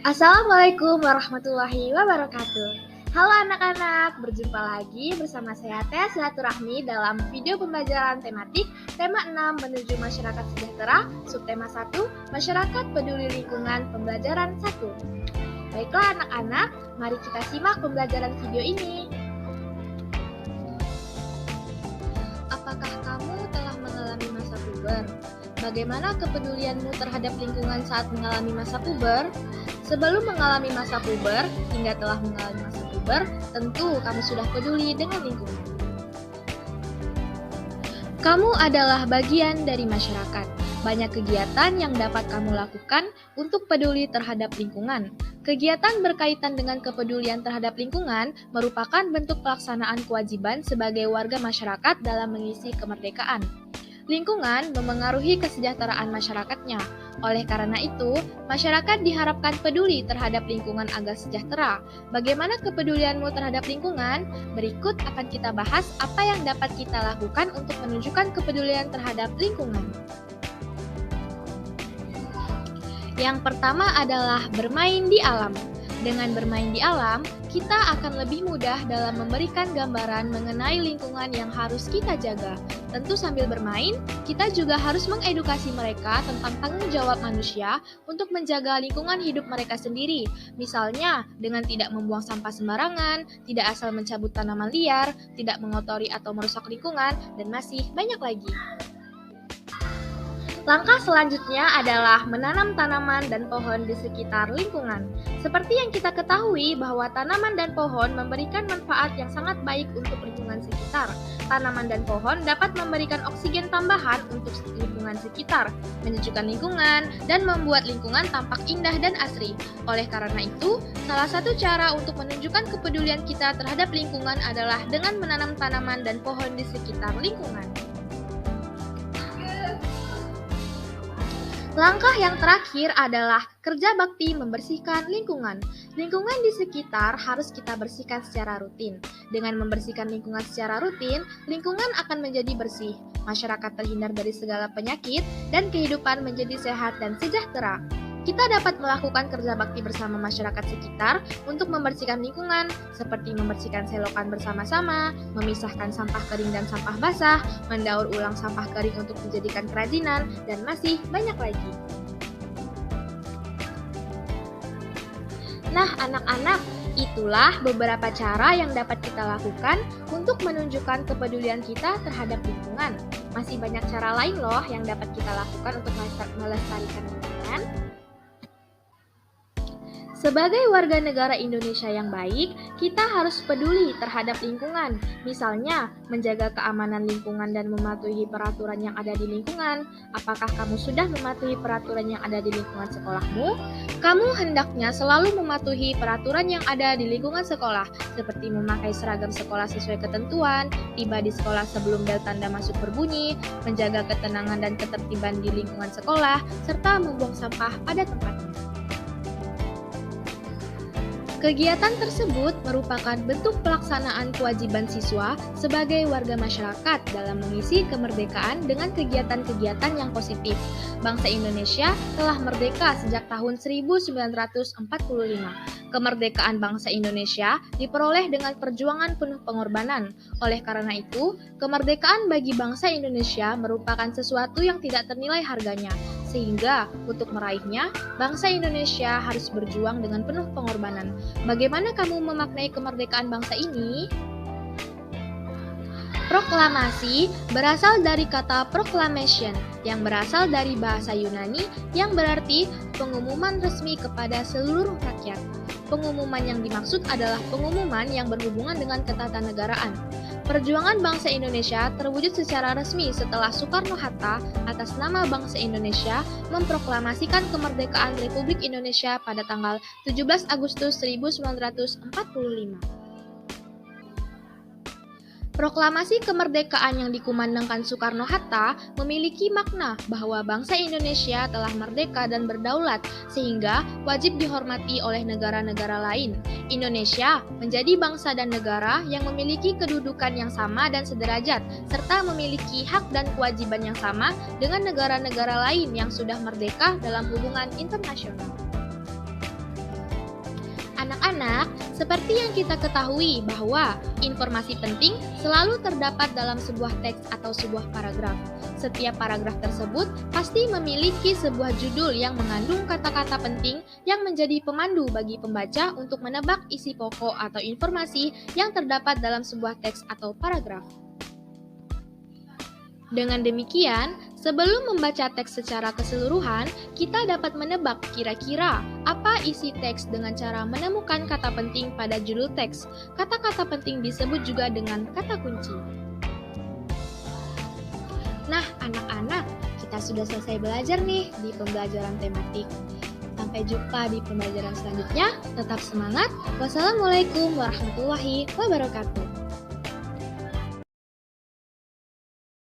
Assalamualaikum warahmatullahi wabarakatuh. Halo anak-anak, berjumpa lagi bersama saya Tia Silaturahmi dalam video pembelajaran tematik tema 6 menuju masyarakat sejahtera, subtema 1, masyarakat peduli lingkungan, pembelajaran 1. Baiklah anak-anak, mari kita simak pembelajaran video ini. Apakah kamu telah mengalami masa puber? Bagaimana kepedulianmu terhadap lingkungan saat mengalami masa puber? Sebelum mengalami masa puber hingga telah mengalami masa puber, tentu kamu sudah peduli dengan lingkungan. Kamu adalah bagian dari masyarakat. Banyak kegiatan yang dapat kamu lakukan untuk peduli terhadap lingkungan. Kegiatan berkaitan dengan kepedulian terhadap lingkungan merupakan bentuk pelaksanaan kewajiban sebagai warga masyarakat dalam mengisi kemerdekaan. Lingkungan memengaruhi kesejahteraan masyarakatnya. Oleh karena itu, masyarakat diharapkan peduli terhadap lingkungan agar sejahtera. Bagaimana kepedulianmu terhadap lingkungan? Berikut akan kita bahas apa yang dapat kita lakukan untuk menunjukkan kepedulian terhadap lingkungan. Yang pertama adalah bermain di alam. Dengan bermain di alam, kita akan lebih mudah dalam memberikan gambaran mengenai lingkungan yang harus kita jaga. Tentu sambil bermain, kita juga harus mengedukasi mereka tentang tanggung jawab manusia untuk menjaga lingkungan hidup mereka sendiri. Misalnya, dengan tidak membuang sampah sembarangan, tidak asal mencabut tanaman liar, tidak mengotori atau merusak lingkungan, dan masih banyak lagi. Langkah selanjutnya adalah menanam tanaman dan pohon di sekitar lingkungan. Seperti yang kita ketahui bahwa tanaman dan pohon memberikan manfaat yang sangat baik untuk lingkungan sekitar. Tanaman dan pohon dapat memberikan oksigen tambahan untuk lingkungan sekitar, menyejukkan lingkungan, dan membuat lingkungan tampak indah dan asri. Oleh karena itu, salah satu cara untuk menunjukkan kepedulian kita terhadap lingkungan adalah dengan menanam tanaman dan pohon di sekitar lingkungan. Langkah yang terakhir adalah kerja bakti membersihkan lingkungan. Lingkungan di sekitar harus kita bersihkan secara rutin. Dengan membersihkan lingkungan secara rutin, lingkungan akan menjadi bersih, masyarakat terhindar dari segala penyakit, dan kehidupan menjadi sehat dan sejahtera. Kita dapat melakukan kerja bakti bersama masyarakat sekitar untuk membersihkan lingkungan, seperti membersihkan selokan bersama-sama, memisahkan sampah kering dan sampah basah, mendaur ulang sampah kering untuk dijadikan kerajinan, dan masih banyak lagi. Nah, anak-anak, itulah beberapa cara yang dapat kita lakukan untuk menunjukkan kepedulian kita terhadap lingkungan. Masih banyak cara lain loh yang dapat kita lakukan untuk melestarikan lingkungan. Sebagai warga negara Indonesia yang baik, kita harus peduli terhadap lingkungan. Misalnya, menjaga keamanan lingkungan dan mematuhi peraturan yang ada di lingkungan. Apakah kamu sudah mematuhi peraturan yang ada di lingkungan sekolahmu? Kamu hendaknya selalu mematuhi peraturan yang ada di lingkungan sekolah, seperti memakai seragam sekolah sesuai ketentuan, tiba di sekolah sebelum bel tanda masuk berbunyi, menjaga ketenangan dan ketertiban di lingkungan sekolah, serta membuang sampah pada tempatnya. Kegiatan tersebut merupakan bentuk pelaksanaan kewajiban siswa sebagai warga masyarakat dalam mengisi kemerdekaan dengan kegiatan-kegiatan yang positif. Bangsa Indonesia telah merdeka sejak tahun 1945. Kemerdekaan bangsa Indonesia diperoleh dengan perjuangan penuh pengorbanan. Oleh karena itu, kemerdekaan bagi bangsa Indonesia merupakan sesuatu yang tidak ternilai harganya. Sehingga, untuk meraihnya, bangsa Indonesia harus berjuang dengan penuh pengorbanan. Bagaimana kamu memaknai kemerdekaan bangsa ini? Proklamasi berasal dari kata proclamation, yang berasal dari bahasa Yunani yang berarti pengumuman resmi kepada seluruh rakyat. Pengumuman yang dimaksud adalah pengumuman yang berhubungan dengan ketatanegaraan. Perjuangan bangsa Indonesia terwujud secara resmi setelah Soekarno-Hatta atas nama bangsa Indonesia memproklamasikan kemerdekaan Republik Indonesia pada tanggal 17 Agustus 1945. Proklamasi kemerdekaan yang dikumandangkan Soekarno-Hatta memiliki makna bahwa bangsa Indonesia telah merdeka dan berdaulat, sehingga wajib dihormati oleh negara-negara lain. Indonesia menjadi bangsa dan negara yang memiliki kedudukan yang sama dan sederajat, serta memiliki hak dan kewajiban yang sama dengan negara-negara lain yang sudah merdeka dalam hubungan internasional. Anak-anak, seperti yang kita ketahui bahwa informasi penting selalu terdapat dalam sebuah teks atau sebuah paragraf. Setiap paragraf tersebut pasti memiliki sebuah judul yang mengandung kata-kata penting yang menjadi pemandu bagi pembaca untuk menebak isi pokok atau informasi yang terdapat dalam sebuah teks atau paragraf. Dengan demikian, sebelum membaca teks secara keseluruhan, kita dapat menebak kira-kira apa isi teks dengan cara menemukan kata penting pada judul teks. Kata-kata penting disebut juga dengan kata kunci. Nah, anak-anak, kita sudah selesai belajar nih di pembelajaran tematik. Sampai jumpa di pembelajaran selanjutnya. Tetap semangat. Wassalamualaikum warahmatullahi wabarakatuh.